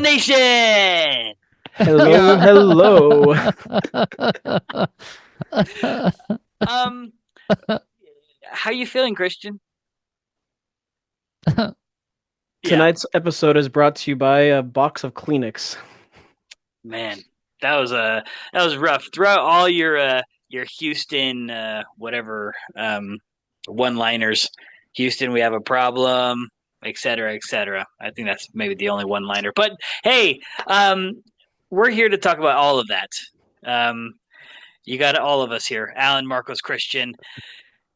Nation. Hello, hello. Um, how you feeling, Christian? Yeah, Tonight's episode is brought to you by a box of Kleenex. man, that was that was rough. Throughout all your Houston whatever one-liners, Houston, we have a problem, etc., etc. I think that's maybe the only one-liner. But hey, we're here to talk about all of that. Um, you got all of us here, Alan, Marcos, Christian,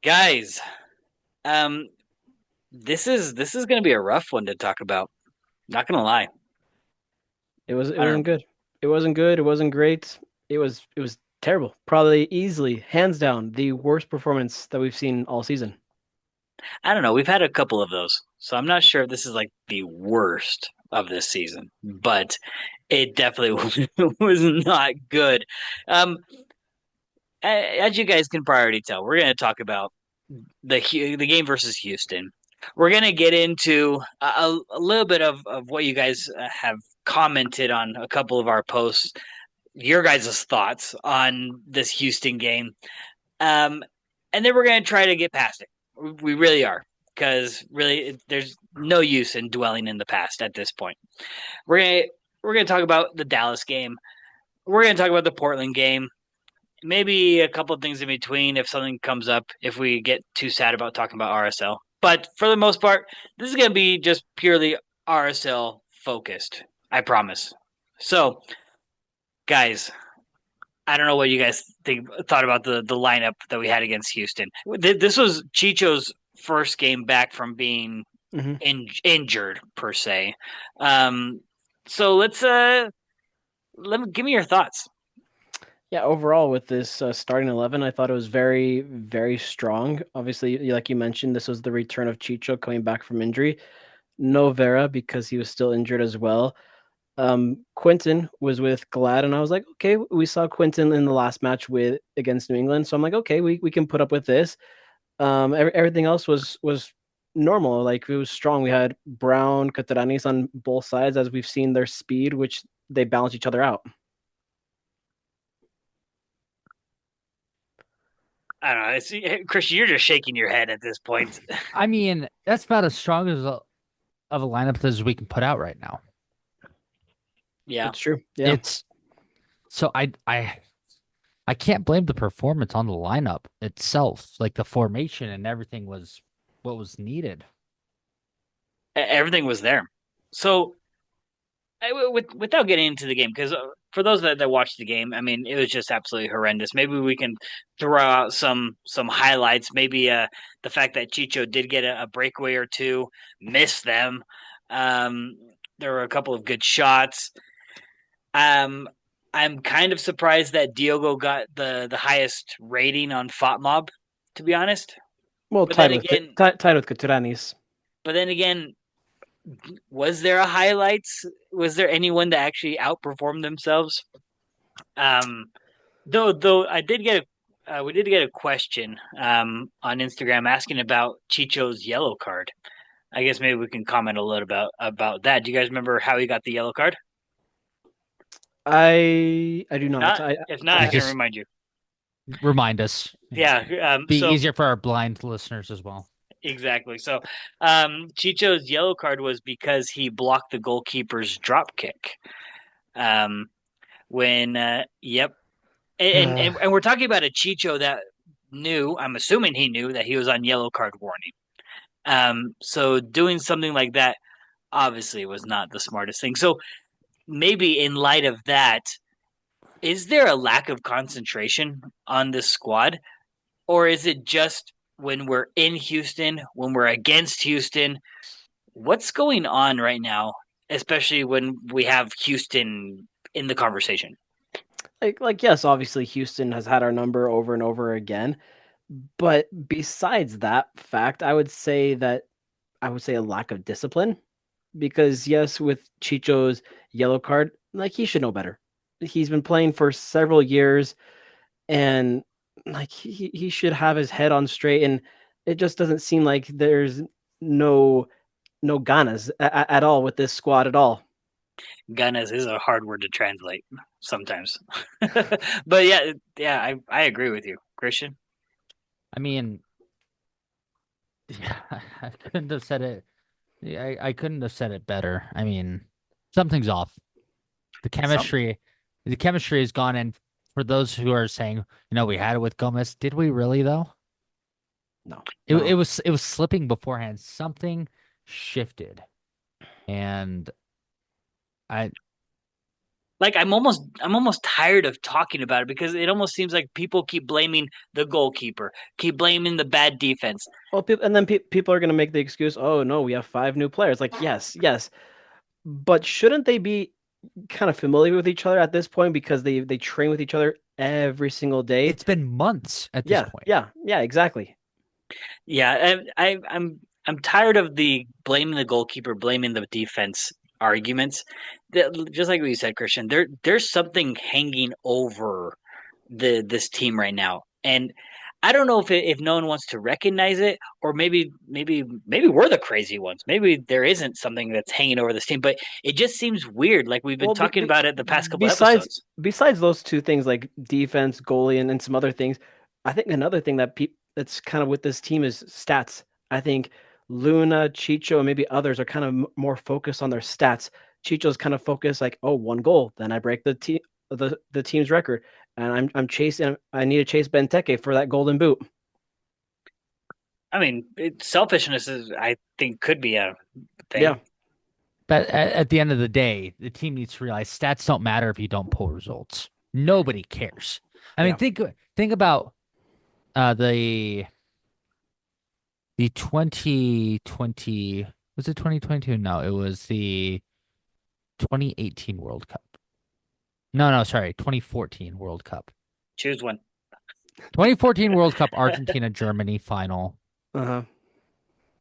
guys. Um, this is going to be a rough one to talk about. Not going to lie. It I don't wasn't know. good. It wasn't good. It wasn't great. It was terrible. Probably easily, hands down, the worst performance that we've seen all season. I don't know. We've had a couple of those, so I'm not sure if this is like the worst of this season, but it definitely was not good. Um, as you guys can probably tell, we're going to talk about the game versus Houston. We're going to get into a little bit of what you guys have commented on a couple of our posts, your guys' thoughts on this Houston game. Um, and then we're going to try to get past it. We really are, because really, there's no use in dwelling in the past at this point. We're gonna we're gonna talk about the Dallas game. We're gonna talk about the Portland game. Maybe a couple of things in between if something comes up. If we get too sad about talking about RSL, but for the most part, this is gonna be just purely RSL focused. I promise. So, guys, I don't know what you guys thought about the lineup that we had against Houston. This was Chicho's first game back from being hmm injured per se. Um, so give me your thoughts. Yeah, overall with this starting 11, I thought it was very, very strong. Obviously, like you mentioned, this was the return of Chicho coming back from injury. No Vera because he was still injured as well. Quinton was with Glad, and I was like, okay, we saw Quinton in the last match with against New England, so I'm like, okay, we can put up with this. Everything else was normal, like it was strong. We had Brown, Cataranis on both sides, as we've seen their speed, which they balance each other out. I don't know. Christian, you're just shaking your head at this point. I mean, that's about as strong of a lineup as we can put out right now. Yeah, It's true. Yeah. It's so I can't blame the performance on the lineup itself. Like the formation and everything was what was needed. everything was there. So without getting into the game, because for those that watched the game, I mean, it was just absolutely horrendous. Maybe we can throw out some highlights. Maybe the fact that Chicho did get a breakaway or two, missed them. Um, there were a couple of good shots. Um, I'm kind of surprised that Diogo got the highest rating on FOTMob, to be honest. Well, But then again, Tied with Cataranis. but then again, was there a highlights? Was there anyone that actually outperformed themselves? Um, though I did get a we did get a question on Instagram asking about Chicho's yellow card. I guess maybe we can comment a little about that. Do you guys remember how he got the yellow card? I do If not. not, if not, I You can just remind you. remind us. Yeah. Be So easier for our blind listeners as well. exactly. So, Chicho's yellow card was because he blocked the goalkeeper's drop kick. Um, yep, and we're talking about a Chicho that knew. I'm assuming he knew that he was on yellow card warning. So doing something like that obviously was not the smartest thing. So maybe in light of that, is there a lack of concentration on this squad, or is it just when we're in Houston, when we're against Houston? What's going on right now, especially when we have Houston in the conversation? like yes, obviously Houston has had our number over and over again, but besides that fact, I would say a lack of discipline because yes, with Chicho's yellow card, like he should know better. He's been playing for several years and like he should have his head on straight, and it just doesn't seem like there's no no ganas at all with this squad at all. Ganas is a hard word to translate sometimes. But yeah, I agree with you, Christian. I mean, yeah, I couldn't have said it. Yeah, I couldn't have said it better. I mean, something's off. The Some chemistry, the chemistry is gone. And for those who are saying, we had it with Gomez, did we really though? No, It no. was slipping beforehand. Something shifted, and I like I'm almost tired of talking about it because it almost seems like people keep blaming the goalkeeper, keep blaming the bad defense. Well, and then people are going to make the excuse, oh, no, we have five new players. Like, yes, yes. But shouldn't they be kind of familiar with each other at this point because they train with each other every single day? it's been months at this Yeah, point. yeah, yeah, exactly. Yeah, I'm tired of the blaming the goalkeeper, blaming the defense arguments. Just like what you said, Christian, there's something hanging over this team right now, and I don't know if no one wants to recognize it, or maybe we're the crazy ones. Maybe there isn't something that's hanging over this team, but it just seems weird. Like we've been Well, talking about it the past couple besides episodes. besides those two things like defense, goalie, and some other things, I think another thing that's kind of with this team is stats. I think Luna, Chicho, and maybe others are kind of more focused on their stats. Chicho's kind of focused like, oh, one goal, then I break the team's record, and I'm chasing. I need to chase Benteke for that golden boot. I mean, selfishness is, I think, could be a Yeah. thing. But at the end of the day, the team needs to realize stats don't matter if you don't pull results. Nobody cares. I mean, Yeah. think about the 2020, was it 2022? No, it was the 2018 World Cup. No, sorry, 2014 World Cup. Choose one. 2014 World Cup, Argentina Germany final. Uh-huh.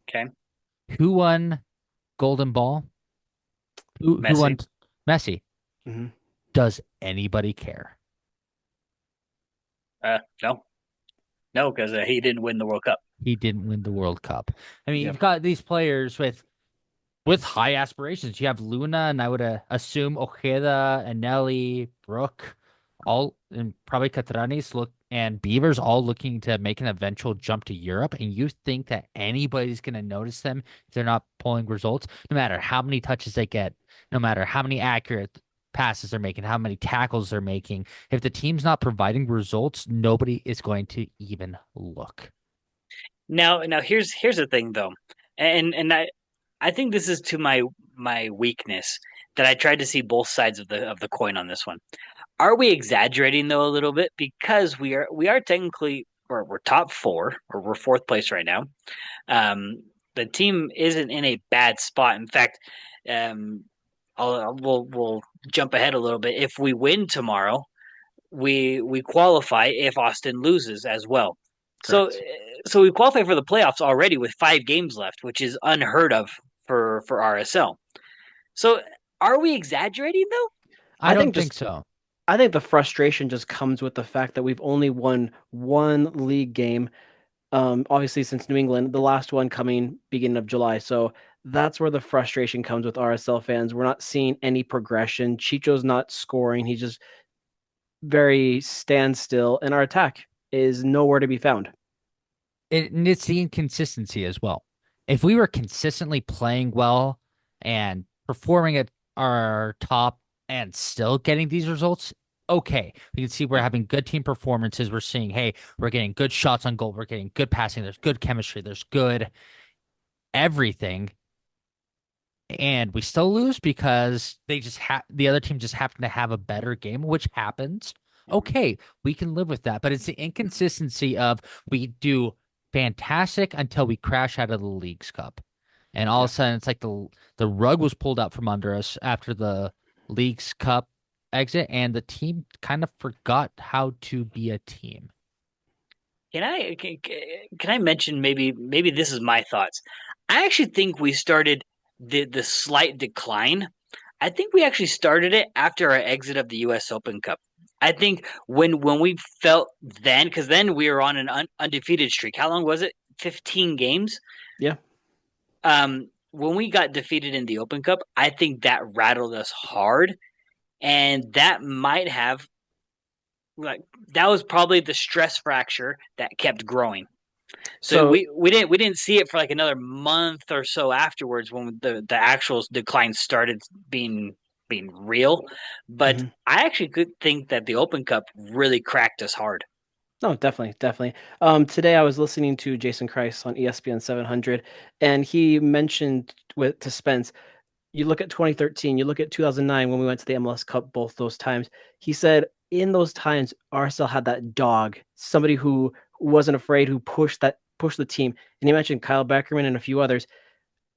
Okay, Who won Golden Ball? Who won? Messi. Messi. Hmm. Does anybody care? No, no, because he didn't win the World Cup. He didn't win the World Cup. I mean, Yeah. you've got these players with high aspirations. You have Luna, and I would assume Ojeda and Nelly, Brook, all and probably Catranis look and Beavers all looking to make an eventual jump to Europe. And you think that anybody's going to notice them if they're not pulling results, no matter how many touches they get, no matter how many accurate passes they're making, how many tackles they're making. If the team's not providing results, nobody is going to even look. Now here's the thing though, and I think this is to my weakness that I tried to see both sides of the coin on this one. Are we exaggerating though a little bit because we are technically or we're top four or we're fourth place right now. The team isn't in a bad spot. In fact, um, we'll jump ahead a little bit. If we win tomorrow, we qualify if Austin loses as well. So Correct. so we qualify for the playoffs already with 5 games left, which is unheard of for RSL. So are we exaggerating though? I I don't think think just so. I think the frustration just comes with the fact that we've only won one league game. Obviously since New England, the last one coming beginning of July. So that's where the frustration comes with RSL fans. We're not seeing any progression. Chicho's not scoring. He's just very standstill, and our attack is nowhere to be found. And it's the inconsistency as well. If we were consistently playing well and performing at our top and still getting these results, okay. We can see we're having good team performances. We're seeing, hey, we're getting good shots on goal. We're getting good passing. There's good chemistry. There's good everything. And we still lose because the other team just happened to have a better game, which happens. Okay, we can live with that. But it's the inconsistency of we do fantastic until we crash out of the League's Cup. And all Yeah. of a sudden it's like the rug was pulled out from under us after the League's Cup exit, and the team kind of forgot how to be a team. Can I mention maybe this is my thoughts. I actually think we started the slight decline. I think we actually started it after our exit of the U.S. Open Cup. I think when we felt then, because then we were on an undefeated streak. How long was it? 15 games. Yeah. when we got defeated in the Open Cup, I think that rattled us hard, and that might have like that was probably the stress fracture that kept growing. So So we didn't see it for like another month or so afterwards when the actual decline started being real. But mhm. I actually could think that the Open Cup really cracked us hard. No, definitely, definitely. Today I was listening to Jason Christ on ESPN 700, and he mentioned with to Spence, you look at 2013, you look at 2009 when we went to the MLS Cup both those times. He said in those times RSL had that dog, somebody who wasn't afraid, who pushed the team. And he mentioned Kyle Beckerman and a few others.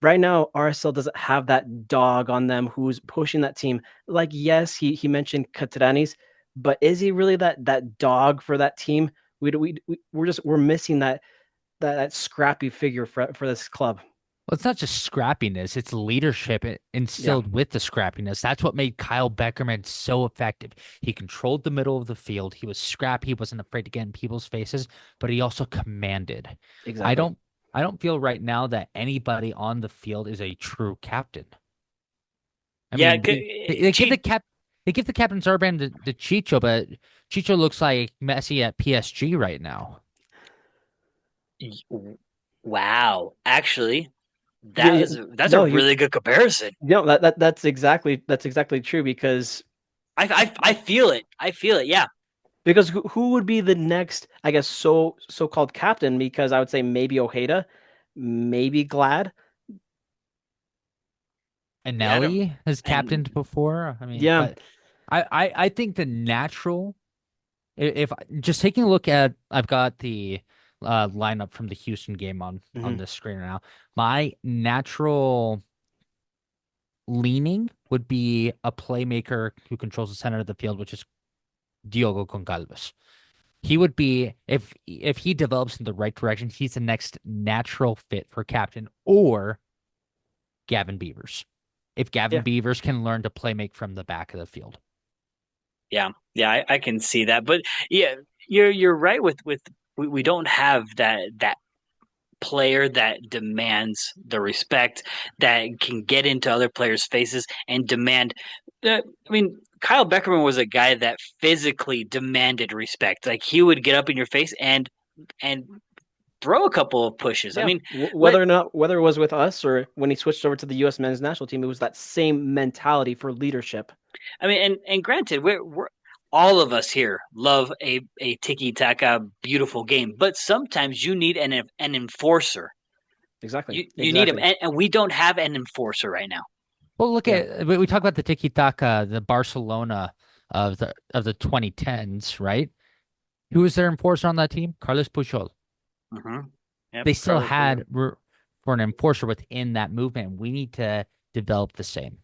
Right now, RSL doesn't have that dog on them who's pushing that team. Like, yes, he mentioned Catranis, but is he really that dog for that team? We're missing that scrappy figure for this club. Well, it's not just scrappiness, it's leadership Yeah, instilled with the scrappiness. That's what made Kyle Beckerman so effective. He controlled the middle of the field. He was scrappy, he wasn't afraid to get in people's faces, but he also commanded. I exactly. don't I don't feel right now that anybody on the field is a true captain. I Yeah, mean, they give the cheat. captain's armband to Chicho, but Chicho looks like Messi at PSG right now. Wow, actually, Yeah, yeah, that's a no, you really good comparison. no that's exactly true I feel it. I feel it. Yeah, because who would be the next, I guess, so-called captain? Because I would say maybe Ojeda, maybe Glad. And yeah. I don't, Nelly has and captained before. I mean, Yeah. but I think the natural if just taking a look at I've got the lineup from the Houston game on Hmm. this screen right now. My natural leaning would be a playmaker who controls the center of the field, which is Diogo Goncalves. He would be if he develops in the right direction, he's the next natural fit for captain or Gavin Beavers. If Gavin Yeah. Beavers can learn to play make from the back of the field. yeah, yeah. I can see that, but yeah, you're right with we don't have that player that demands the respect that can get into other players' faces and demand. I mean, Kyle Beckerman was a guy that physically demanded respect. Like he would get up in your face and throw a couple of pushes. I Yeah. mean, let Whether it was with us or when he switched over to the U.S. men's national team, it was that same mentality for leadership. I mean, and granted, we're all of us here love a tiki taka beautiful game, but sometimes you need an enforcer. Exactly. You need him, Exactly. and we don't have an enforcer right now. Well, look Yeah. at we talk about the tiki taka, the Barcelona of the 2010s, right? Who was their enforcer on that team? Carlos Puyol. Mm-hmm. Yep, They still Carlos Puyol. had for an enforcer within that movement. We need to develop the same.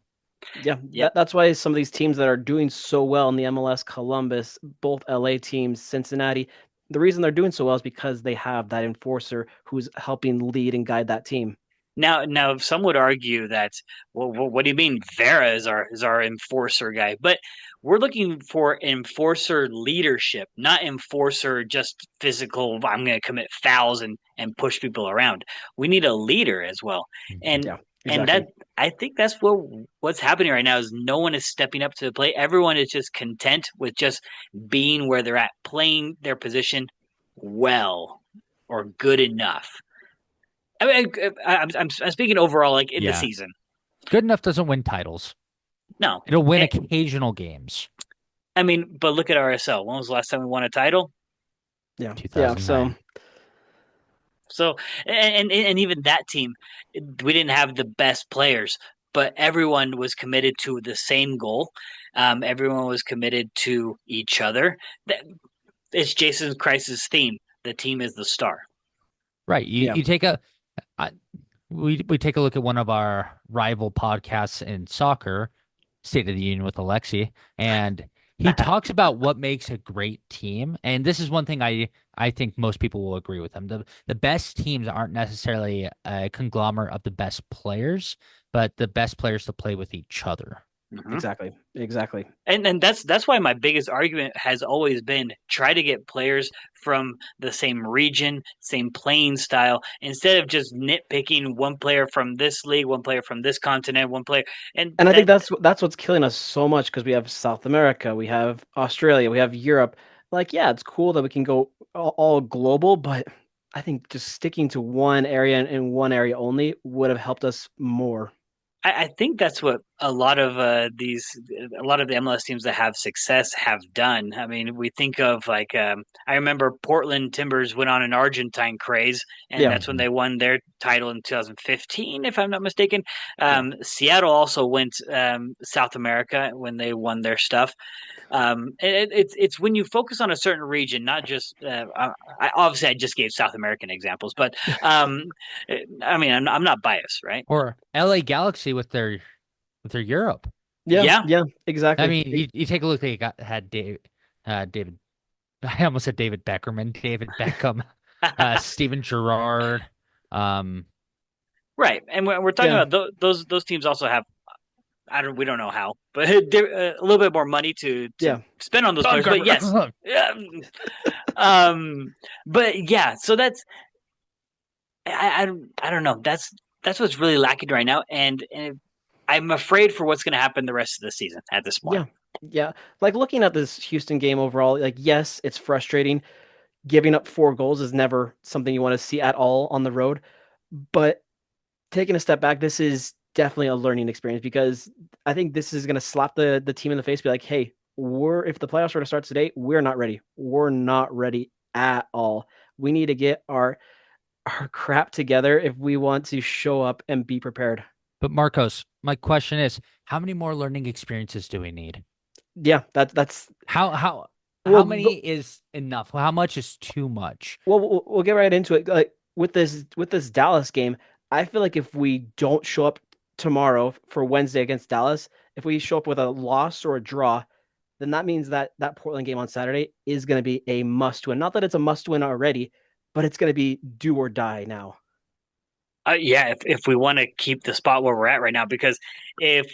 Yeah, Yep. that's why some of these teams that are doing so well in the MLS, Columbus, both LA teams, Cincinnati, the reason they're doing so well is because they have that enforcer who's helping lead and guide that team. Now, some would argue that, well, what do you mean? Vera is our enforcer guy, but we're looking for enforcer leadership, not enforcer just physical. I'm going to commit fouls and push people around. We need a leader as well, and Yeah, and that exactly. I think that's what's happening right now is no one is stepping up to the plate. Everyone is just content with just being where they're at, playing their position well or good enough. I mean, I'm speaking overall, like in the Yeah. season. Good enough doesn't win titles. No, It'll win Eh, occasional games. I mean, but look at RSL. When was the last time we won a title? Yeah, yeah. So 2009. So, and even that team, we didn't have the best players, but everyone was committed to the same goal. Everyone was committed to each other. It's Jason Christ's theme. The team is the star. Right. You yeah, you take a I, we take a look at one of our rival podcasts in soccer, State of the Union with Alexi, and he talks about what makes a great team. And this is one thing I think most people will agree with him. The best teams aren't necessarily a conglomerate of the best players, but the best players to play with each other. Mhm. Exactly. Exactly. And that's why my biggest argument has always been try to get players from the same region, same playing style, instead of just nitpicking one player from this league, one player from this continent, one player, and And I think that that's what's killing us so much because we have South America, we have Australia, we have Europe. Like, yeah, it's cool that we can go all global, but I think just sticking to one area and one area only would have helped us more. I think that's what a lot of the MLS teams that have success have done. I mean, we think of like I remember Portland Timbers went on an Argentine craze, and Yeah, that's when Mhm. they won their title in 2015, if I'm not mistaken. yeah. Seattle also went South America when they won their stuff. It's when you focus on a certain region, not just. Obviously, I just gave South American examples, but um, I mean, I'm not biased, right? Or LA Galaxy with their Europe. Yeah, Yeah, yeah, I exactly. mean, you take a look. They got had David. I almost said David Beckerman, David Beckham, Steven Gerrard. Um, right. And we're talking Yeah, about those teams also have we don't know how, but a little bit more money to yeah, spend on those players. But yes, Dunkirk. um, but yeah. So that's I don't know. That's what's really lacking right now, and I'm afraid for what's going to happen the rest of the season at this point. yeah, yeah. Like looking at this Houston game overall, like yes, it's frustrating. Giving up 4 goals is never something you want to see at all on the road. But taking a step back, this is definitely a learning experience because I think this is going to slap the team in the face, be like, hey, we're if the playoffs were to start today, we're not ready. We're not ready at all. We need to get our crap together if we want to show up and be prepared. But Marcos, my question is, how many more learning experiences do we need? Yeah, that's How how well. how many is enough? How much is too much? We'll get right into it. Like with this Dallas game, I feel like if we don't show up tomorrow for Wednesday against Dallas, if we show up with a loss or a draw, then that means that that Portland game on Saturday is going to be a must win. Not that it's a must win already, but it's going to be do or die now. Yeah, if we want to keep the spot where we're at right now, because if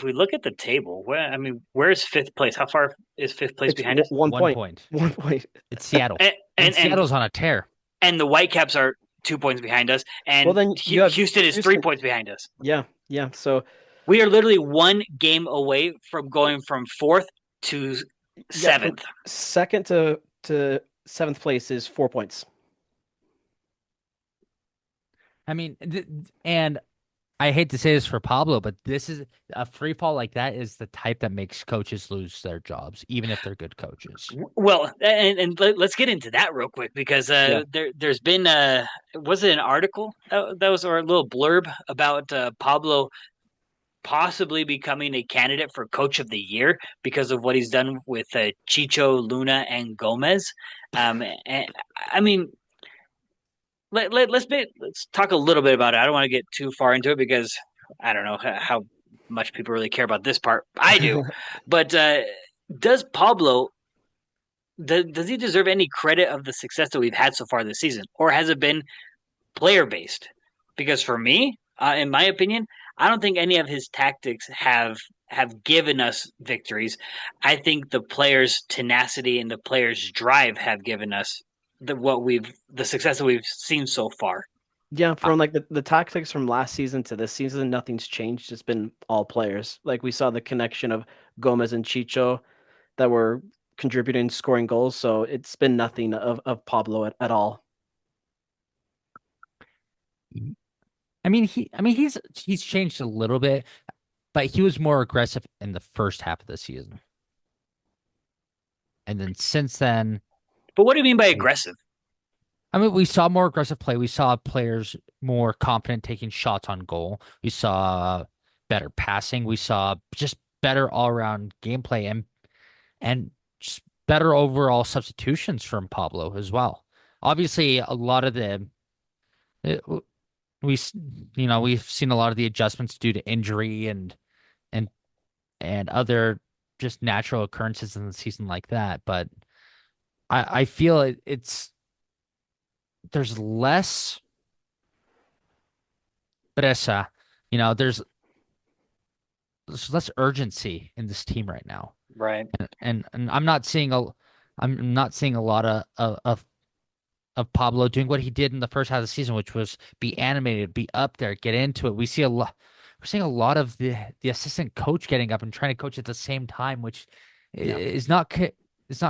we look at the table, I mean, where's fifth place? How far is fifth place It's behind us? one One point, point. 1 point. It's Seattle, And and and and, Seattle's on a tear. and the Whitecaps are 2 points behind us, Well, and then you have Houston is three Houston. points behind us. Yeah, yeah. So We are literally one game away from going from fourth to yeah, from seventh. second to seventh place is 4 points. I mean, and I hate to say this for Pablo, but this is a free fall like that is the type that makes coaches lose their jobs, even if they're good coaches. Well, let's get into that real quick because Yeah. there's been was it an article that was or a little blurb about Pablo possibly becoming a candidate for Coach of the Year because of what he's done with Chicho, Luna, and Gomez. And, I mean, let's talk a little bit about it. I don't want to get too far into it because I don't know how much people really care about this part. I do, but does Pablo does he deserve any credit of the success that we've had so far this season, or has it been player based? Because for me, in my opinion, I don't think any of his tactics have given us victories. I think the players' tenacity and the players' drive have given us the success that we've seen so far. Yeah, I, from like the tactics from last season to this season, nothing's changed. It's been all players. Like we saw the connection of Gomez and Chicho that were contributing, scoring goals. So it's been nothing of Pablo at all. I mean, he's changed a little bit, but he was more aggressive in the first half of the season, and then since then, But what do you mean by we- aggressive? I mean, we saw more aggressive play. We saw players more confident taking shots on goal. We saw better passing. We saw just better all around gameplay and just better overall substitutions from Pablo as well. Obviously, a lot of the it, we we've seen a lot of the adjustments due to injury and and other just natural occurrences in the season like that. But I feel it's there's less pressa. You know, there's less urgency in this team right now. Right. And I'm not seeing a lot of Pablo doing what he did in the first half of the season, which was be animated, be up there, get into it. We're seeing a lot of the assistant coach getting up and trying to coach at the same time, which Yeah. is not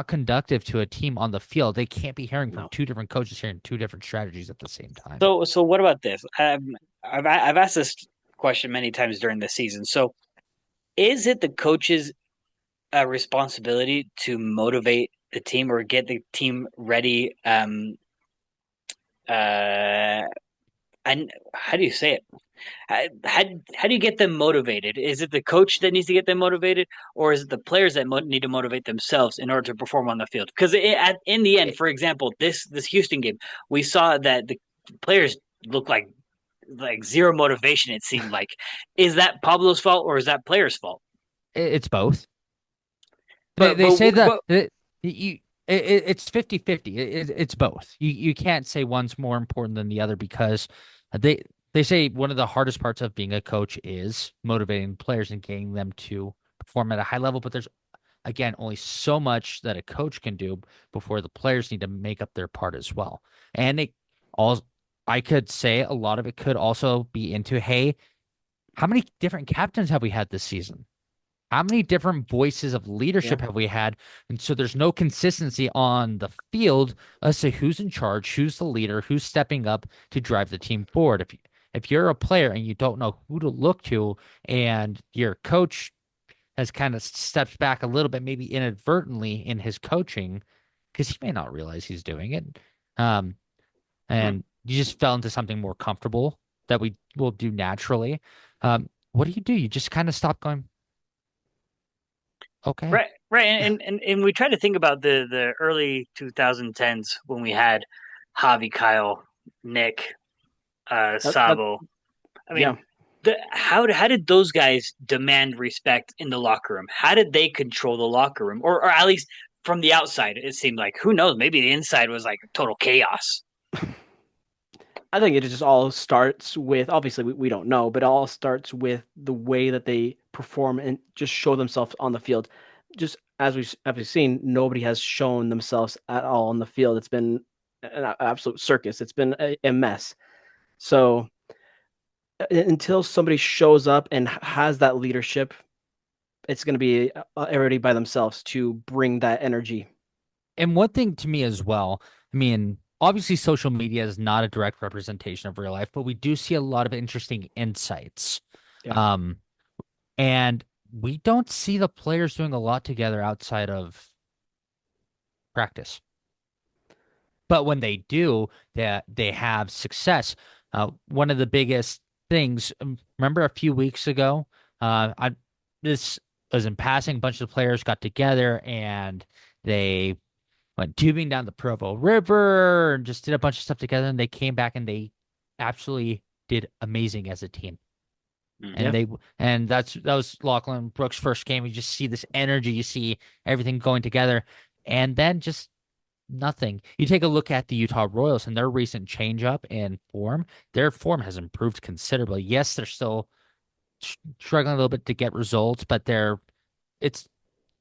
conductive to a team on the field. They can't be hearing from No. two different coaches hearing two different strategies at the same time. So what about this? I've asked this question many times during the season. So is it the coach's responsibility to motivate the team or get the team ready? And how do you say it? How do you get them motivated? Is it the coach that needs to get them motivated, or is it the players that need to motivate themselves in order to perform on the field? Because in the end, It, for example, this Houston game, we saw that the players look like zero motivation. It seemed like, is that Pablo's fault or is that players' fault? it's both. But They but say but that you it's 50-50. It's both. You can't say one's more important than the other because they they say one of the hardest parts of being a coach is motivating players and getting them to perform at a high level. But there's again only so much that a coach can do before the players need to make up their part as well. And it all I could say a lot of it could also be into, hey, how many different captains have we had this season? How many different voices of Yeah. leadership have we had? And so there's no consistency on the field as to who's in charge, who's the leader, who's stepping up to drive the team forward. If you're a player and you don't know who to look to, and your coach has kind of stepped back a little bit, maybe inadvertently in his coaching, because he may not realize he's doing it, um, Mhm. and you just fell into something more comfortable that we will do naturally. What do? You just kind of stop going, okay. Right, right, and we try to think about the early 2010s when we had Javi, Kyle, Nick, That Sabo. I yeah. mean, how did those guys demand respect in the locker room? How did they control the locker room, or at least from the outside? It seemed like who knows? Maybe the inside was like total chaos. I think it just all starts with obviously we don't know, but it all starts with the way that they perform and just show themselves on the field. Just as we've seen, nobody has shown themselves at all on the field. It's been an absolute circus. It's been a mess. So until somebody shows up and has that leadership, it's going to be everybody by themselves to bring that energy. And one thing to me as well, I mean, obviously social media is not a direct representation of real life, but we do see a lot of interesting insights. Yeah. Um, and we don't see the players doing a lot together outside of practice. But when they do, they have success. One of the biggest things, remember a few weeks ago, I this was in passing, a bunch of the players got together and they went tubing down the Provo River and just did a bunch of stuff together. And they came back and they absolutely did amazing as a team. Mm. And Yeah. that was Lachlan Brooks' first game. You just see this energy, you see everything going together, and then just nothing. You take a look at the Utah Royals and their recent change up in form. Their form has improved considerably. Yes, they're still struggling a little bit to get results, but it's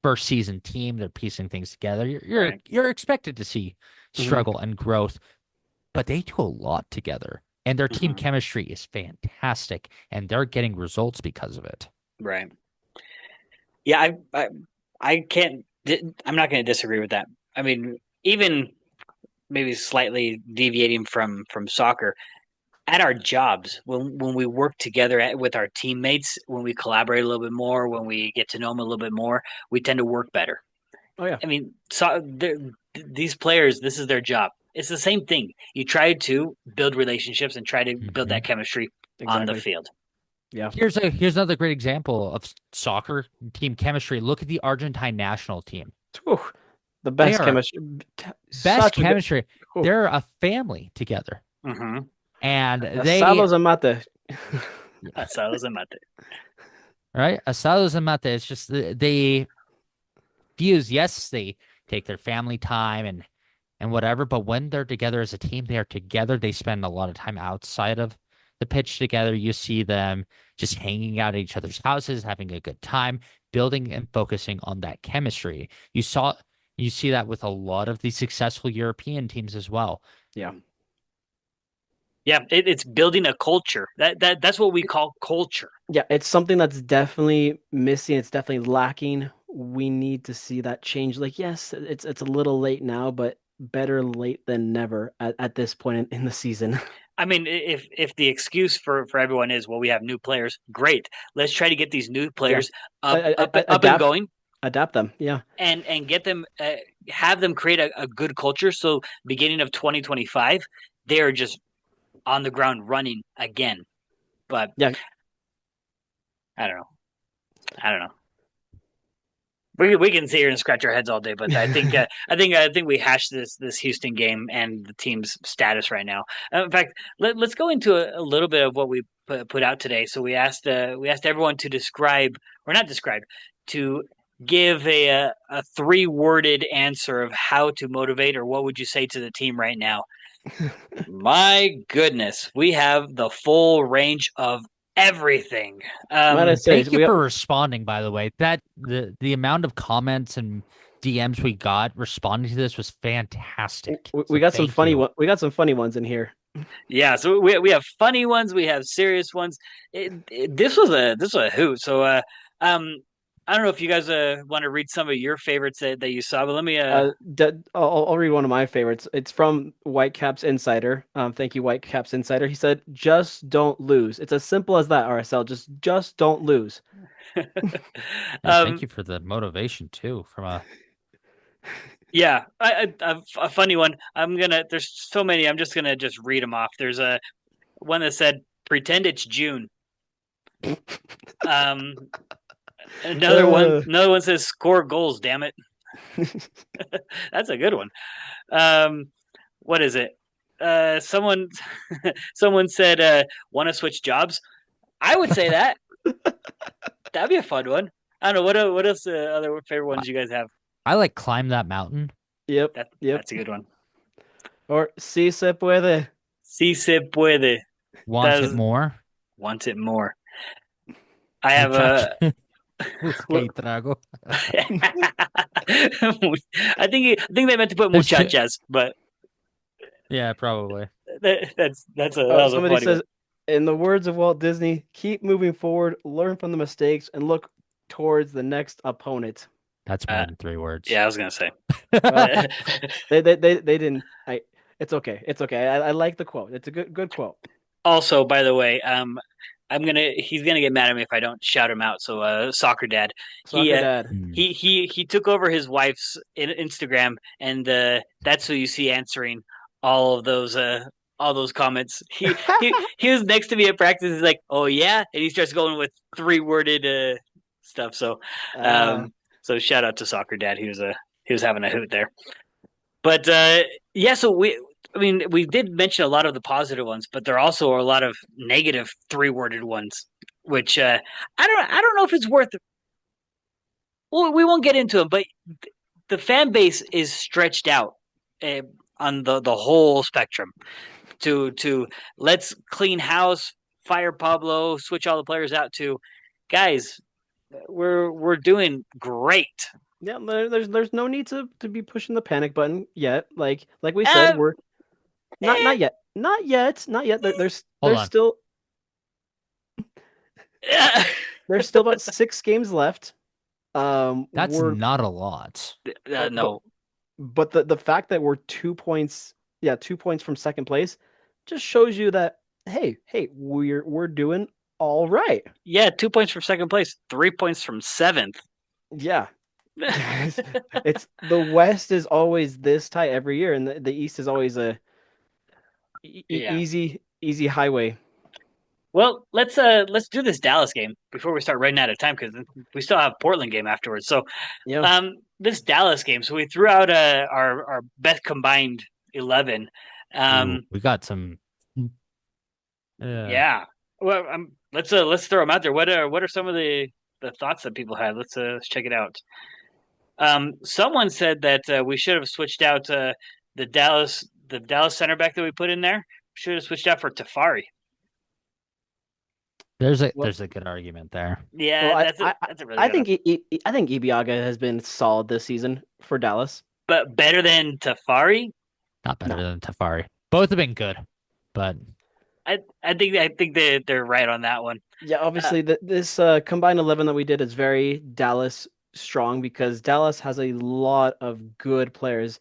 first season team. They're piecing things together. Right. You're expected to see Mhm. struggle and growth, but they do a lot together, and their team Mhm. chemistry is fantastic, and they're getting results because of it. Right. Yeah, I can't. I'm not going to disagree with that. I mean, even maybe slightly deviating from soccer at our jobs when we work together with our teammates, when we collaborate a little bit more, when we get to know them a little bit more, we tend to work better. Oh yeah. I mean, so these players, this is their job. It's the same thing. You try to build relationships and try to build that Mhm. chemistry on the Exactly. field. Yeah. Here's another great example of soccer team chemistry. Look at the Argentine national team. Whew. The They best are chemistry. best Such a good. chemistry. Whew. They're a family together, Mm-hmm. and they Asados and mate. Asados and mate. right asados and mate. It's just they fuse. Yes, they take their family time and whatever, but when they're together as a team, they are together. They spend a lot of time outside of the pitch together. You see them just hanging out at each other's houses, having a good time, building and focusing on that chemistry. You see that with a lot of the successful European teams as well. Yeah. Yeah, it's building a culture. That's what we call culture. Yeah, it's something that's definitely missing. It's definitely lacking. We need to see that change. Like, yes, it's a little late now, but better late than never at this point in the season. I mean, if the excuse for everyone is, well, we have new players, great. Let's try to get these new Yeah, players up and adapt going, adapt them. Yeah, and get them have them create a good culture. So beginning of 2025, they are just on the ground running again. But yeah. I don't know. I don't know. We can sit here and scratch our heads all day, but I think we hashed this Houston game and the team's status right now. In fact, let's go into a little bit of what we put out today. So we asked everyone to describe, or not describe, to give a 3 worded answer of how to motivate, or what would you say to the team right now. My goodness, we have the full range of everything. What I say is Thank you for responding, by the way. That the amount of comments and DMs we got responding to this was fantastic. we So got some thank funny you. we got some funny ones in here. Yeah, so we have funny ones, we have serious ones. This was a hoot. So um, I don't know if you guys want to read some of your favorites that you saw, but let me I'll read one of my favorites. It's from Whitecaps Insider. Thank you, Whitecaps Insider. He said, "Just don't lose." It's as simple as that. RSL, just don't lose. And thank you for the motivation too from a Yeah, a funny one. There's so many. I'm just gonna read them off. There's a one that said, "Pretend it's June." Um, another one says, "Score goals, damn it." That's a good one. Um, what is it? Someone someone said, "Want to switch jobs?" I would say that. That'd be a fun one. I don't know what else other favorite ones you guys have. I like climb that mountain. Yep, That yep. that's a good one. Or si se puede. Si se puede. Want it Does more? want it more. I have Muchacho. a. Busca y trago. I think they meant to put muchachas, but Yeah, probably. that was a Somebody funny one. says, in the words of Walt Disney, keep moving forward, learn from the mistakes, and look towards the next opponent. That's more than 3 words. Yeah, I was gonna say. Well, they didn't. It's okay. It's okay. I like the quote. It's a good quote. Also, by the way, he's gonna get mad at me if I don't shout him out. So, soccer dad, he Soccer uh, dad. he took over his wife's Instagram, and that's who you see answering all of those comments. He was next to me at practice. He's like, "Oh yeah," and he starts going with 3 worded stuff. So, Uh, um, so shout out to soccer dad. He was having a hoot there. But yeah, so I mean, we did mention a lot of the positive ones, but there also are a lot of negative 3 worded ones, which I don't know if it's worth. Well, we won't get into them, but the fan base is stretched out uh, on the whole spectrum. To let's clean house, fire Pablo, switch all the players out. To guys, we're doing great. yeah, there's no need to be pushing the panic button yet. Like we said, Uh, we're not eh, not yet, not yet, not yet. Hold There's on. still eh. there's still about 6 games left. That's We're not a lot. but No. the fact that we're 2 points, yeah, 2 points from second place, just shows you that hey, we're doing all right. Yeah, 2 points from second place, 3 points from seventh. Yeah. It's the West is always this tight every year, and the East is always a Yeah. easy highway. Well, let's do this Dallas game before we start running out of time because we still have Portland game afterwards. So, Yeah. this Dallas game. So we threw out our best combined 11. Ooh, we got some. Yeah. Well, let's throw them out there. What are some of the thoughts that people had? Let's check it out. Someone said that we should have switched out the Dallas center back that we put in there. Should have switched out for Tafari. Well, there's a good argument there. well, Yeah, I I that's a really I good one. think I think Ibiaga has been solid this season for Dallas. But better than Tafari? Not better No. than Tafari. Both have been good, but I think they're right on that one. Yeah, Uh, obviously this combined 11 that we did is very Dallas strong because Dallas has a lot of good players.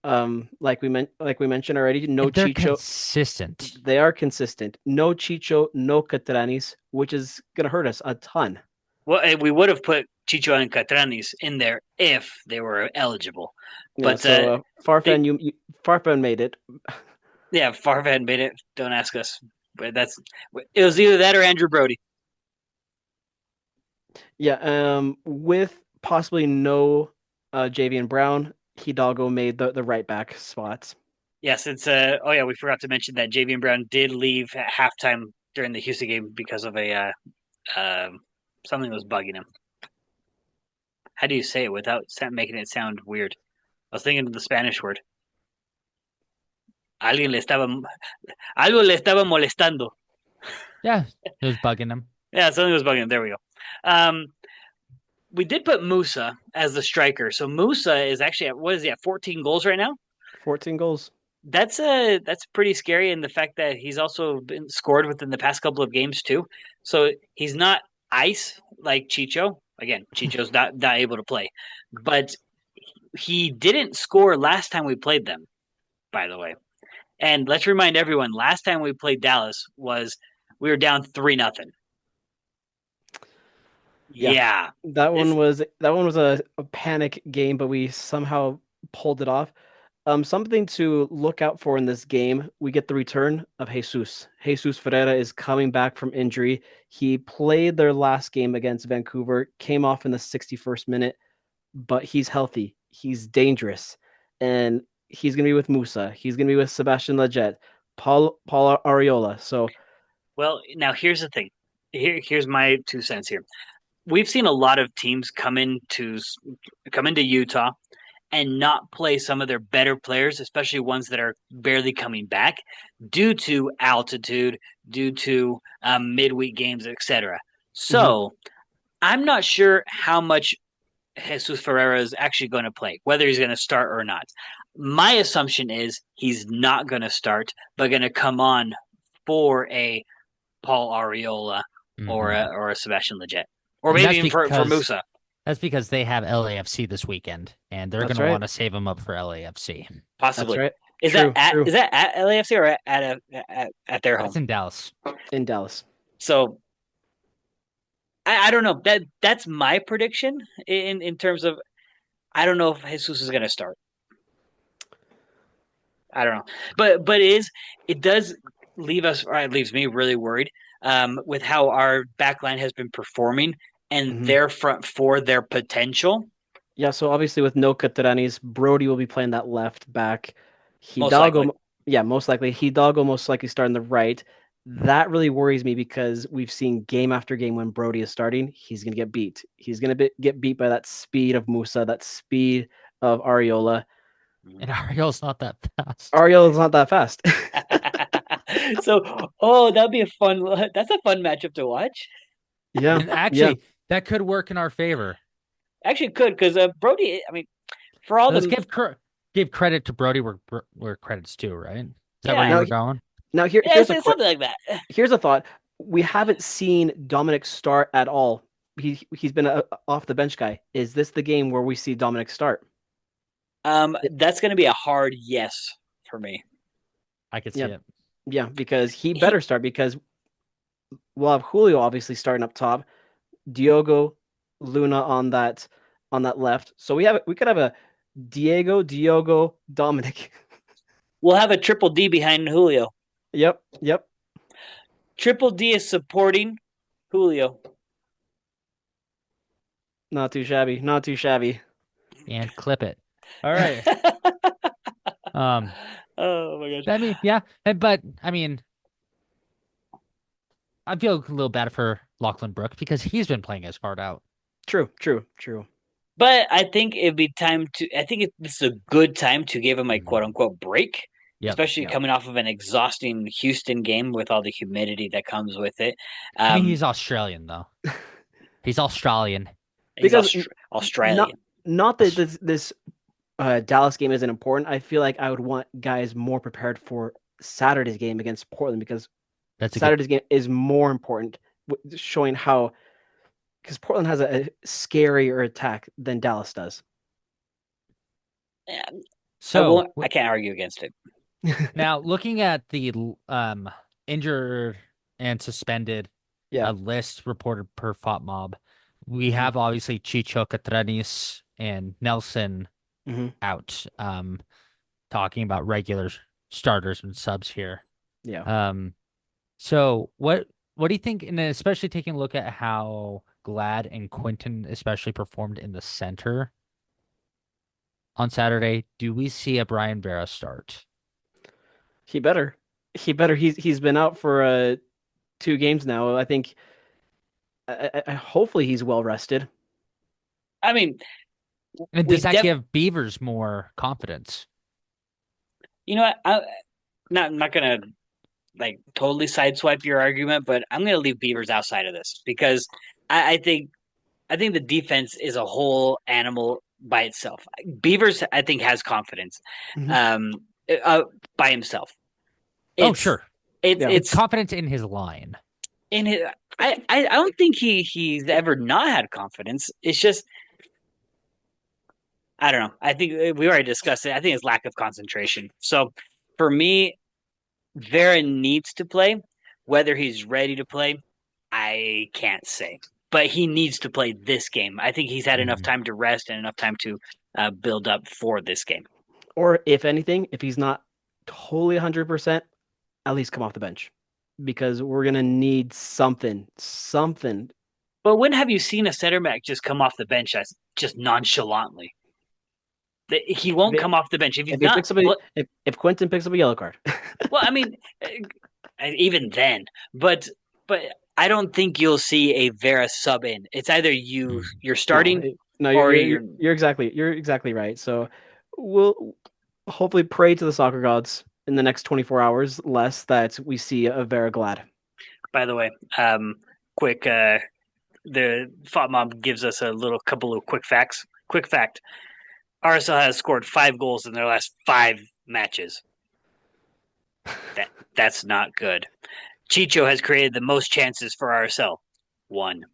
Like we mentioned already, no and they're Chicho. consistent. They are consistent. No Chicho, no Catranis, which is gonna hurt us a ton. well, we would have put Chicho and Catranis in there if they were eligible. Yeah, But so they, Farfan, Farfan made it. yeah, Farfan made it. Don't ask us. But it was either that or Andrew Brody. Yeah, with possibly no Javian Brown, Hidalgo made the right back spots. Yes, it's oh yeah, we forgot to mention that Javian Brown did leave at halftime during the Houston game because of a something was bugging him. How do you say it without making it sound weird? I was thinking of the Spanish word. Alguien le estaba, algo le estaba molestando. Yeah, it was bugging them. Yeah, something was bugging him. There we go. Um, we did put Musa as the striker. So Musa is actually at what is he at 14 goals right now? 14 goals. That's pretty scary, and the fact that he's also been scored within the past couple of games too. So he's not ice like Chicho. Again, Chicho's not able to play, but he didn't score last time we played them. By the way, and let's remind everyone: last time we played Dallas was we were down 3-0. Yeah, Yeah, that this one was a panic game, but we somehow pulled it off. Something to look out for in this game, we get the return of Jesus. Jesus Ferreira is coming back from injury. He played their last game against Vancouver, came off in the 61st minute, but he's healthy. He's dangerous. And he's going to be with Musa. He's going to be with Sebastian Lletget, Paul Ariola. So, well. Now here's the thing. Here's my 2 cents here. We've seen a lot of teams come into Utah and not play some of their better players, especially ones that are barely coming back due to altitude, due to midweek games, etc. mhm. So I'm not sure how much Jesus Ferreira is actually going to play, whether he's going to start or not. My assumption is he's not going to start, but going to come on for a Paul Ariola Hmm. or a Sebastian Lletget, or And maybe even for Musa. that's because they have LAFC this weekend, and they're That's gonna right. want to save them up for LAFC. That's Possibly. right. True, true. Is that at LAFC or at their home? That's in Dallas. In Dallas. So I don't know. That's my prediction in terms of I don't know if Jesus is going to start. I don't know, but it does leave us or it leaves me really worried with how our backline has been performing and Mhm. their front for their potential. Yeah, so obviously with no Catranis, Brody will be playing that left back. Most likely. Hidalgo, yeah, most likely. Hidalgo most likely starting the right. That really worries me because we've seen game after game when Brody is starting, he's going to get beat. He's going to get beat by that speed of Musa, that speed of Ariola. And Ariel's not that fast. Ariola's not that fast. So, oh, that'd be a fun. That's a fun matchup to watch. Yeah, And yeah. actually, that could work in our favor. Actually, could because Brody. I mean, for all Let's the give credit to Brody where credit's due, right? Is that where yeah, you Now, were going? now yeah, it's something like that. here's a thought. We haven't seen Dominic start at all. He's been a off the bench guy. Is this the game where we see Dominic start? That's going to be a hard yes for me. I could see Yeah, it. yeah, because he He better start because we'll have Julio obviously starting up top, Diogo, Luna on that left. So we could have a Diogo, Dominic. will have a triple D behind Julio. Yep, yep. Triple D is supporting Julio. Not too shabby. Not too shabby. And clip it. All right. Um, Oh my gosh. I mean, yeah, but I mean, I feel a little bad for Lachlan Brook because he's been playing his heart out. True, true, true. But I think it'd be time to. I think this is a good time to give him a quote Mhm. unquote break Yep, especially yep. coming off of an exhausting Houston game with all the humidity that comes with it. I mean, Um, he's Australian though. He's Australian. he's Because not Australian. not that Aus- this Dallas game isn't important. I feel like I would want guys more prepared for Saturday's game against Portland because That's a good. Saturday's game is more important, showing how because Portland has a scarier attack than Dallas does. Yeah, I So won't. I can't argue against it. now looking at the injured and suspended Yeah. list reported per FOTMob, we Hmm. have obviously Chicho Catranis and Nelson Hmm. out. Talking about regular starters and subs here. Yeah. Um, so what do you think? And especially taking a look at how Glad and Quinton especially performed in the center on Saturday, do we see a Brian Vera start? He better. He better. He's been out for 2 games now. I think. Hopefully he's well rested. I mean, And we does that def. give Beavers more confidence? You know what? I'm not gonna like totally sideswipe your argument, but I'm gonna leave Beavers outside of this because I think the defense is a whole animal by itself. Beavers, I think, has confidence, Hmm. um, uh, by himself. Oh, It's sure. Yeah. It's it's confidence in his line. in it. I don't think he's ever not had confidence. It's just I don't know. I think we already discussed it. I think it's lack of concentration. So for me, Vera needs to play. Whether he's ready to play, I can't say. But he needs to play this game. I think he's had enough Mhm. time to rest and enough time to build up for this game. Or if anything, if he's not totally 100%, at least come off the bench because we're gonna need something. But when have you seen a center back just come off the bench as just nonchalantly? He If won't it, come off the bench if he's if he not. picks up a if Quentin picks up a yellow card. Well, I mean, even then, but I don't think you'll see a Vera sub in. It's either Mhm. you're No, starting no, or you're. you're exactly right. So we'll hopefully pray to the soccer gods in the next 24 hours, less that we see a Vera Glad. By the way, quick. The Fat Mom gives us a little couple of quick facts. Quick fact: RSL has scored 5 goals in their last 5 matches. That's not good. Chicho has created the most chances for RSL. 1.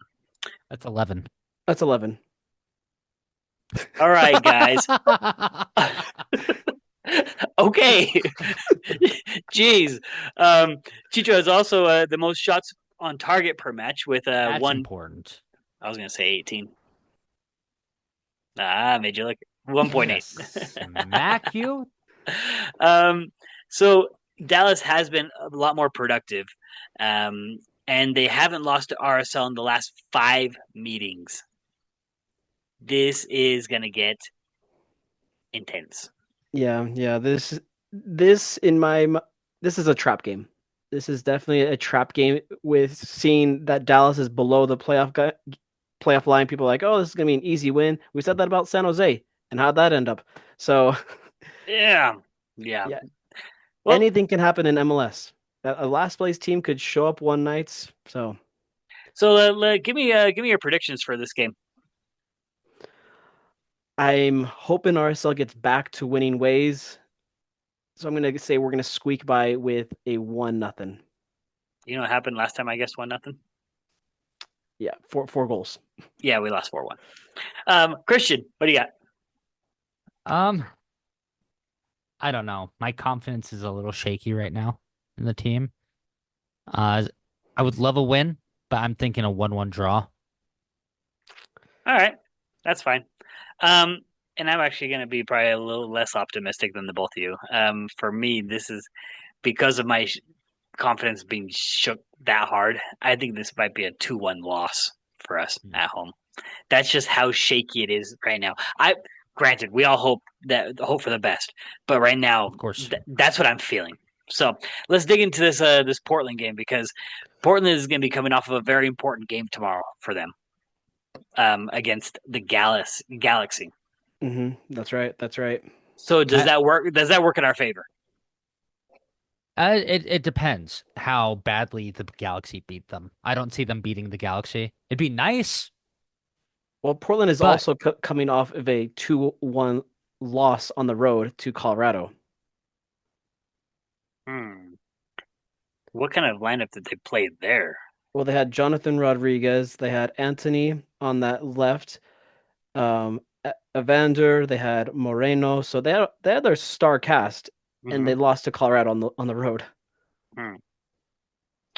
That's 11. That's 11. All right, guys. Okay. Jeez. Chicho has also the most shots on target per match with That's one. important. I was going to say 18. Made you look. 1.8. Smack you? um, so Dallas has been a lot more productive, um, and they haven't lost to RSL in the last 5 meetings. This is gonna get intense. Yeah. This in my this is a trap game. This is definitely a trap game with seeing that Dallas is below the playoff line. People are like, oh, this is gonna be an easy win. We said that about San Jose, and how'd that end up? So Yeah, yeah. yeah, Well, anything can happen in MLS. A last place team could show up one night. So so give me your predictions for this game. I'm hoping RSL gets back to winning ways. So I'm gonna say we're gonna squeak by with a 1-0. You know what happened last time? I guess 1-0. Yeah, four goals. Yeah, we lost 4-1. Christian, what do you got? Um, I don't know. My confidence is a little shaky right now in the team. I would love a win, but I'm thinking a 1-1 draw. All right, that's fine. Um, and I'm actually going to be probably a little less optimistic than the both of you. For me, this is because of my confidence being shook that hard. I think this might be a 2-1 loss for us at home. That's just how shaky it is right now. I granted, we all hope for the best, but right now, Of course. that's what I'm feeling. So let's dig into this Portland game because Portland is going to be coming off of a very important game tomorrow for them against the Galaxy. That's right. That's right. So does I, that work? Does that work in our favor? It depends how badly the Galaxy beat them. I don't see them beating the Galaxy. It'd be nice, Well, Portland is but also coming off of a 2-1 loss on the road to Colorado. Hmm. What kind of lineup did they play there? Well, they had Jonathan Rodriguez, they had Anthony on that left, Evander, they had Moreno, so they had their star cast, and they Hmm. lost to Colorado on the road. Hmm.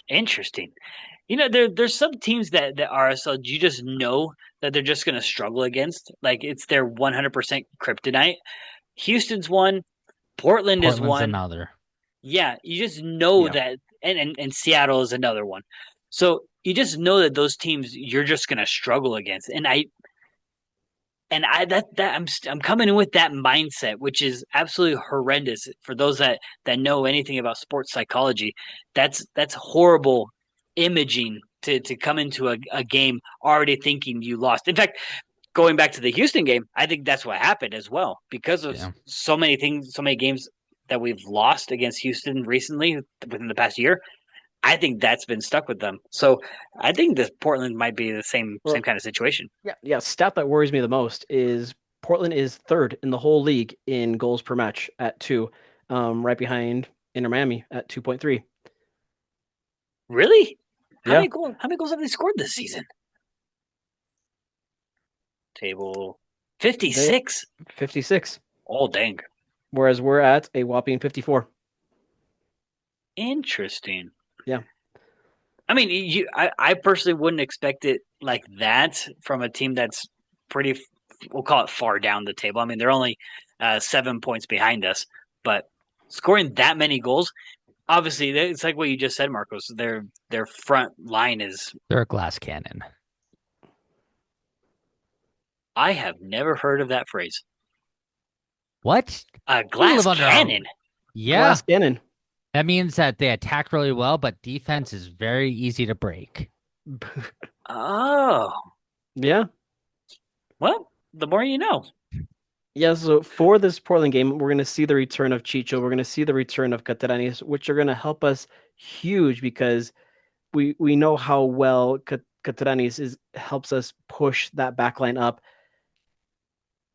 Interesting. there's some teams that RSL you just know that they're just gonna struggle against. Like it's their 100% kryptonite. Houston's one, Portland is Portland's one. another. Yeah, you just know Yeah. that, and Seattle is another one. So you just know that those teams you're just gonna struggle against. And I that I'm coming in with that mindset, which is absolutely horrendous for those that know anything about sports psychology. That's horrible imaging to come into a game already thinking you lost. In fact, going back to the Houston game, I think that's what happened as well because of Yeah. so many things, so many games that we've lost against Houston recently within the past year. I think that's been stuck with them. So I think this Portland might be the same Well, kind of situation. yeah, yeah. Stat that worries me the most is Portland is third in the whole league in goals per match at 2, right behind Inter Miami at 2.3. Really? Yeah, How many goals have they scored this season? Table fifty they six. 56, Oh dang. whereas we're at a whopping 54. Interesting. Yeah, I mean, I personally wouldn't expect it like that from a team that's pretty, we'll call it far down the table. I mean, they're only 7 points behind us, but scoring that many goals, obviously, it's like what you just said, Marcos. Their front line is. They're a glass cannon. I have never heard of that phrase. What? A You glass live under a cannon. Yeah. glass cannon. That means that they attack really well, but defense is very easy to break. Oh, Yeah, well, the more you know. yeah. So for this Portland game, we're going to see the return of Chicho. We're going to see the return of Catranis, which are going to help us huge because we know how well Catranis is helps us push that back line up.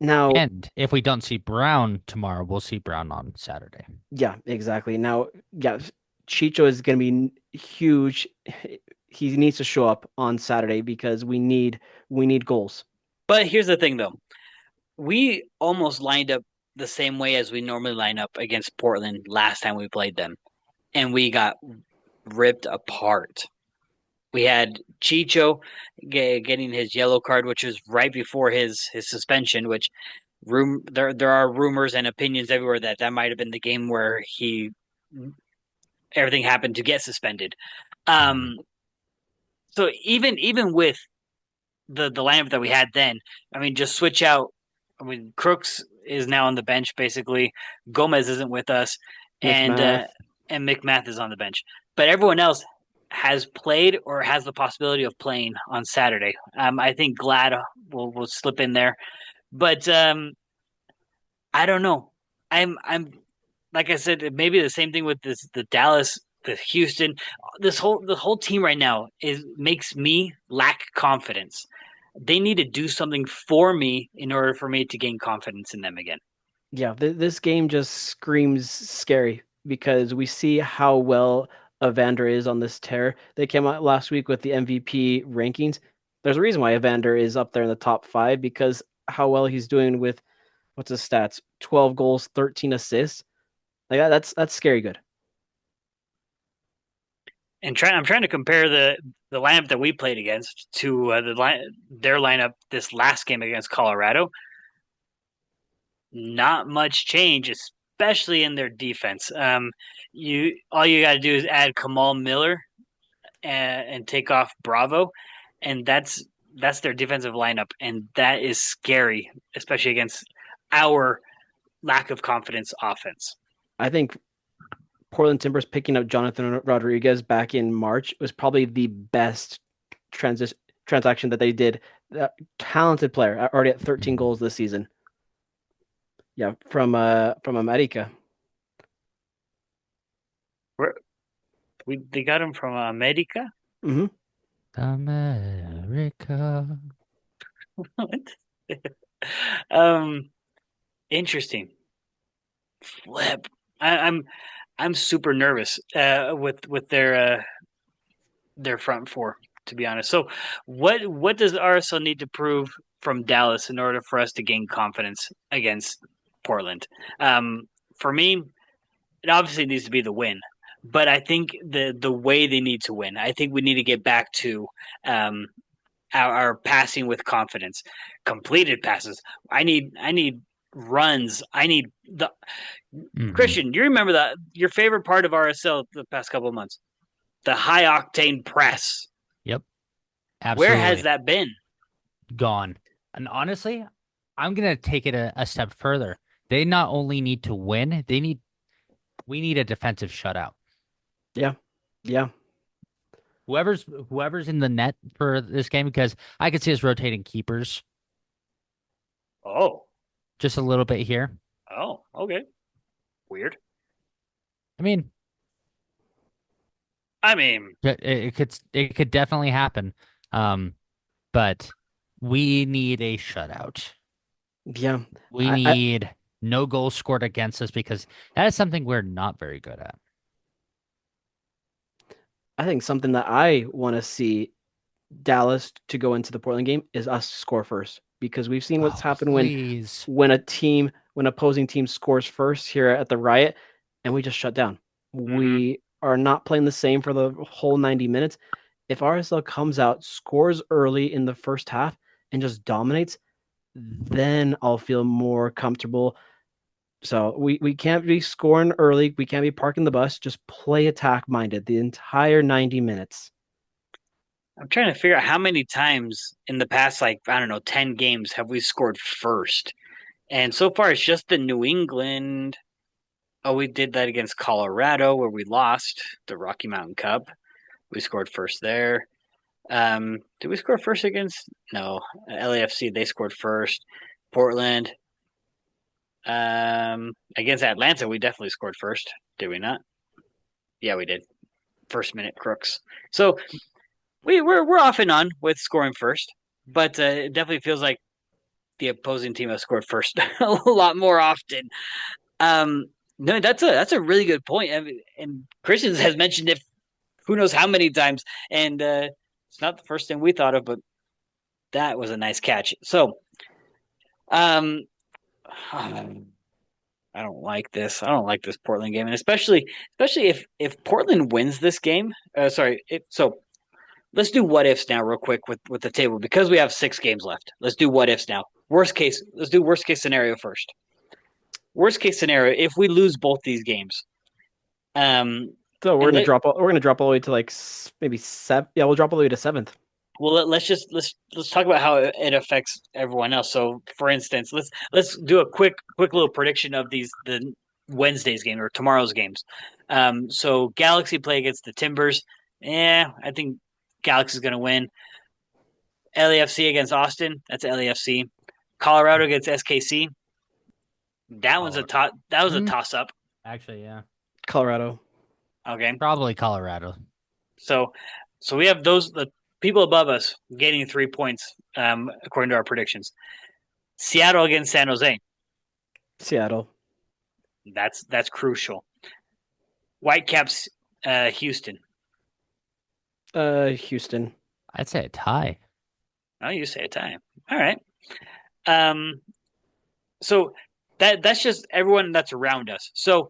Now, And if we don't see Brown tomorrow, we'll see Brown on Saturday. yeah, exactly. Now, yeah, Chicho is going to be huge. He needs to show up on Saturday because we need goals. But here's the thing, though. We almost lined up the same way as we normally line up against Portland last time we played them, and we got ripped apart. We had Chicho getting his yellow card, which was right before his suspension. Which there are rumors and opinions everywhere that that might have been the game where he everything happened to get suspended. Mhm. Um, so even with the lineup that we had then. I mean, just switch out. I mean, Crooks is now on the bench basically. Gomez isn't with us, and uh, McMath, and McMath is on the bench. But everyone else has played or has the possibility of playing on Saturday. I think Glad will slip in there, but I don't know. I'm like I said, maybe the same thing with the Dallas, the Houston, the whole team right now is makes me lack confidence. They need to do something for me in order for me to gain confidence in them again. yeah, this game just screams scary because we see how well Evander is on this tear. They came out last week with the MVP rankings. There's a reason why Evander is up there in the top 5 because how well he's doing with what's his stats? 12 goals, 13 assists. Like that's scary good. And I'm trying to compare the lineup that we played against to their lineup this last game against Colorado. Not much change, especially in their defense. You all you got to do is add Kamal Miller and take off Bravo, and that's their defensive lineup, and that is scary, especially against our lack of confidence offense. I think Portland Timbers picking up Jonathan Rodriguez back in March was probably the best transaction that they did. Talented player, already at 13 Mhm. goals this season. Yeah, from America. Where they got him from America. Hmm. America. What? Um, interesting. Flip. I'm super nervous with their front four, to be honest. So what does RSL need to prove from Dallas in order for us to gain confidence against Portland? For me, it obviously needs to be the win, but I think the way they need to win, I think we need to get back to um, our passing with confidence, completed passes. I need runs. I need the Hmm. Christian. Do you remember that your favorite part of RSL the past couple of months? The high octane press. Yep, Where has absolutely. that been? Gone. And honestly, I'm gonna take it a step further. They not only need to win, we need a defensive shutout. Yeah. Yeah. Whoever's in the net for this game, because I could see us rotating keepers Oh, just a little bit here. oh, okay. Weird. I mean, I mean, it could definitely happen. Um, but we need a shutout. Yeah. We I need no goals scored against us because that is something we're not very good at. I think something that I want to see Dallas to go into the Portland game is us score first because we've seen what's Oh, happened please. when opposing team scores first here at the Riot and we just shut down. mhm. We are not playing the same for the whole 90 minutes. If RSL comes out, scores early in the first half and just dominates, then I'll feel more comfortable. So we can't be scoring early. We can't be parking the bus. Just play attack minded the entire 90 minutes. I'm trying to figure out how many times in the past, like, I don't know, 10 games have we scored first. And so far, it's just the New England. Oh, we did that against Colorado where we lost the Rocky Mountain Cup. We scored first there. Did we score first against? No, LAFC. They scored first. Portland. Against Atlanta, we definitely scored first. Did we not? Yeah, we did. First minute crooks. So we're off and on with scoring first, but it definitely feels like the opposing team has scored first a lot more often. Um, no, that's a really good point. I mean, and Christians has mentioned it who knows how many times, and it's not the first thing we thought of, but that was a nice catch. So, um, I don't like this. I don't like this Portland game, and especially if Portland wins this game. Sorry. So let's do what ifs now, real quick, with the table because we have 6 games left. Let's do what ifs now. Worst case. Let's do worst case scenario first. Worst case scenario: if we lose both these games, um, So and we're gonna drop all the way to like maybe seven. Yeah, we'll drop all the way to seventh. let's talk about how it affects everyone else. So, for instance, let's do a quick little prediction of the Wednesday's game or tomorrow's games. So Galaxy play against the Timbers. Yeah, I think Galaxy's gonna win. LAFC against Austin. That's LAFC. Colorado against SKC. Colorado. That was a Mm, toss up. actually, yeah. Colorado. Okay, Probably Colorado. so we have the people above us getting 3 points according to our predictions. Seattle against San Jose. Seattle. That's crucial. Whitecaps, Houston. Houston. I'd say a tie. Oh, you say a tie. All right. Um, so that's just everyone that's around us. So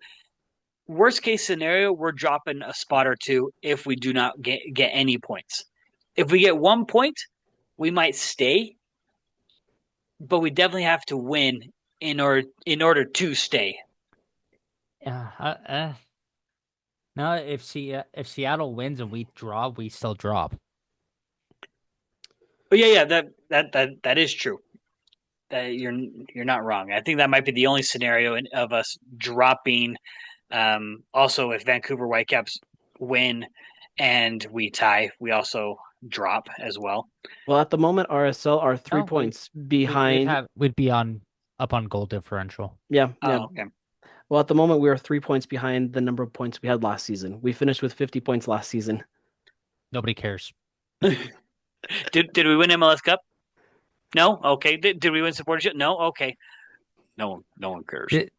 worst case scenario, we're dropping a spot or two if we do not get any points. If we get 1 point, we might stay, but we definitely have to win in order to stay. Yeah. No, if Seattle wins and we draw, we still drop. But yeah, that is true. You're not wrong. I think that might be the only scenario of us dropping. Also, if Vancouver Whitecaps win and we tie, we also drop as well. Well, at the moment, RSL are three No, points behind. we'd be on up on goal differential. Yeah, yeah. Oh, okay. Well, at the moment, we are 3 points behind the number of points we had last season. We finished with 50 points last season. Nobody cares. Did we win MLS Cup? No. Okay. Did we win supportership? No. Okay. No one cares.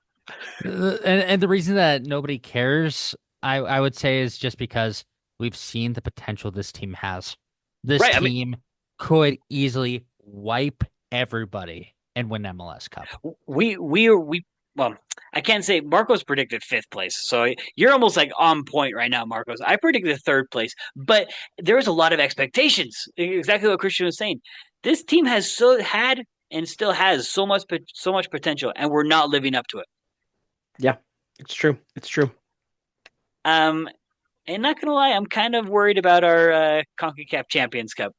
And the reason that nobody cares, I would say, is just because we've seen the potential this team has. This Right. I mean, team could easily wipe everybody and win MLS Cup. we well, I can't say Marcos predicted fifth place, so you're almost like on point right now, Marcos. I predicted third place, but there was a lot of expectations. Exactly what Christian was saying. This team has had and still has so much potential, and we're not living up to it. Yeah, it's true. It's true. Um, and not gonna lie, I'm kind of worried about our CONCACAF Champions Cup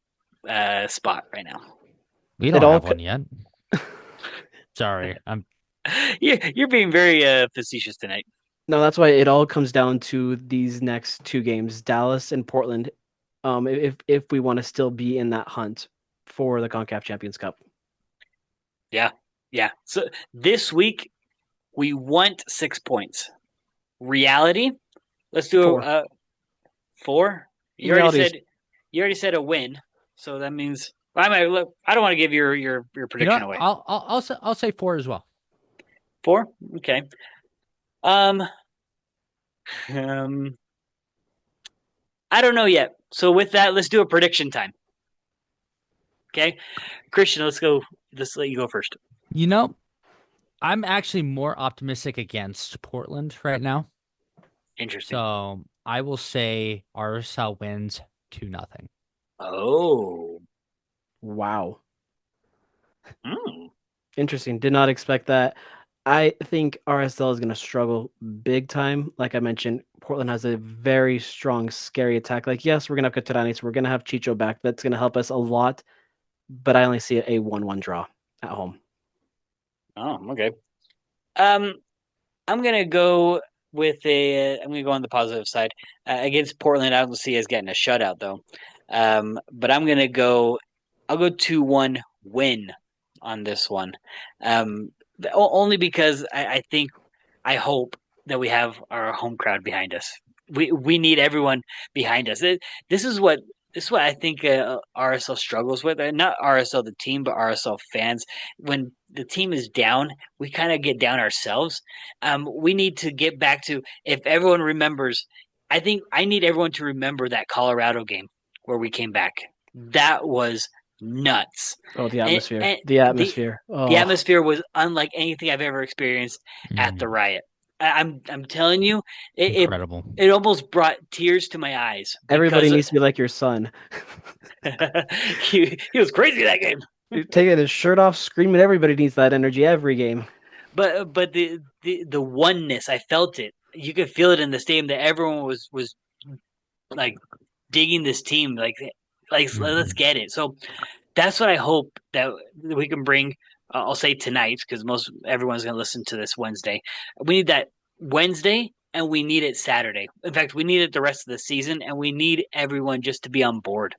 spot right now. We It don't all have one yet. Sorry, I'm You're being very facetious tonight. No, that's why it all comes down to these next two games, Dallas and Portland. If we want to still be in that hunt for the CONCACAF Champions Cup. Yeah, yeah. So this week we want 6 points. Reality, let's do Four. a four. Reality is You already said a win, so that means I might look. I don't want to give your you know prediction what? away. I'll say four as well. Four, okay. Um, um, I don't know yet. So with that, let's do a prediction time. Okay, Christian, let's go. Let's let you go first. You know, I'm actually more optimistic against Portland right now. Interesting. So I will say RSL wins 2-0. Oh, wow. mm. Interesting. Did not expect that. I think RSL is going to struggle big time. Like I mentioned, Portland has a very strong, scary attack. Like, yes, we're going to have Kryptonite, so we're going to have Chicho back. That's going to help us a lot. But I only see a 1-1 draw at home. Oh, okay. Um, I'm gonna go with a. I'm gonna go on the positive side against Portland. I don't see us getting a shutout though. But I'm gonna go. I'll go 2-1 win on this one. Um, only because I think I hope that we have our home crowd behind us. We need everyone behind us. This is what I think RSL struggles with. Not RSL the team, but RSL fans. When the team is down, we kind of get down ourselves. We need to get back to if everyone remembers. I think I need everyone to remember that Colorado game where we came back. That was nuts. Oh, the And, atmosphere. and The the atmosphere. the Oh, atmosphere was unlike anything I've ever experienced at the Mm, riot. I'm telling you, it incredible. it almost brought tears to my eyes everybody because needs to be like your son. he was crazy that game. Taking his shirt off, screaming. Everybody needs that energy every game. But the oneness, I felt it. You could feel it in the stadium that everyone was like digging this team, like let's Mhm. get it. So that's what I hope that we can bring. I'll say tonight because most everyone's going to listen to this Wednesday. We need that Wednesday and we need it Saturday. In fact, we need it the rest of the season, and we need everyone just to be on board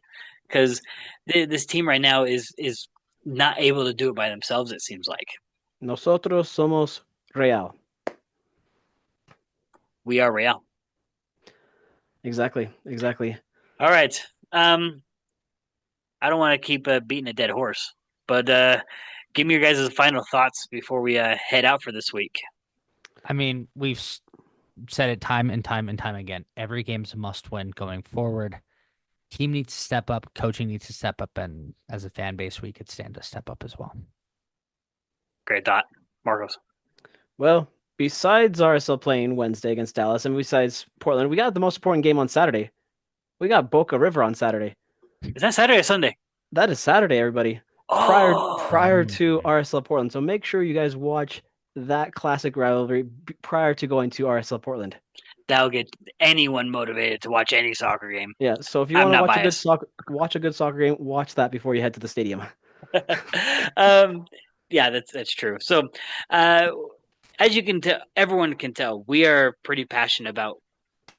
because this team right now is not able to do it by themselves. It seems like Nosotros somos Real. we are Real. Exactly. Exactly. All right. I don't want to keep beating a dead horse, but give me your guys' final thoughts before we head out for this week. I mean, we've said it time and time and time again. Every game's a must win going forward. Team needs to step up, coaching needs to step up, and as a fan base, we could stand to step up as well. Great thought, Marcos. Well, besides RSL playing Wednesday against Dallas, and besides Portland, we got the most important game on Saturday. We got Boca River on Saturday. Is that Saturday or Sunday? That is Saturday, everybody. Oh, Prior Mm. to RSL Portland. So make sure you guys watch that classic rivalry prior to going to RSL Portland. that'll get anyone motivated to watch any soccer game. Yeah. So if you I'm want to not biased. watch a good soccer game, watch that before you head to the stadium. um, yeah, that's true. So, uh, as you can tell, everyone can tell, we are pretty passionate about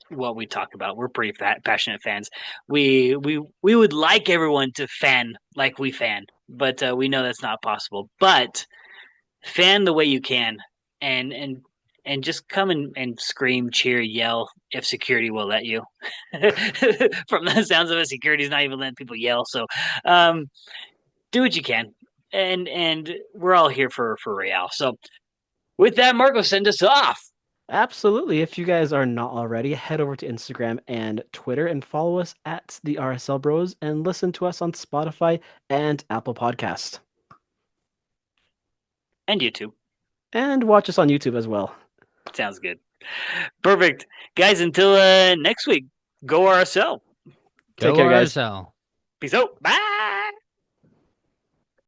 what we talk about. We're pretty passionate fans. We would like everyone to fan like we fan, but we know that's not possible. But fan the way you can, and and just come and scream, cheer, yell if security will let you. From the sounds of it, security's not even letting people yell. So do what you can. And we're all here for Real. So with that, Marco, send us off. Absolutely. If you guys are not already, head over to Instagram and Twitter and follow us at the RSL Bros and listen to us on Spotify and Apple Podcast. And YouTube. And watch us on YouTube as well. Sounds good. Perfect. Guys, until next week, go RSL. Take care, guys. RSL. Peace out. Bye.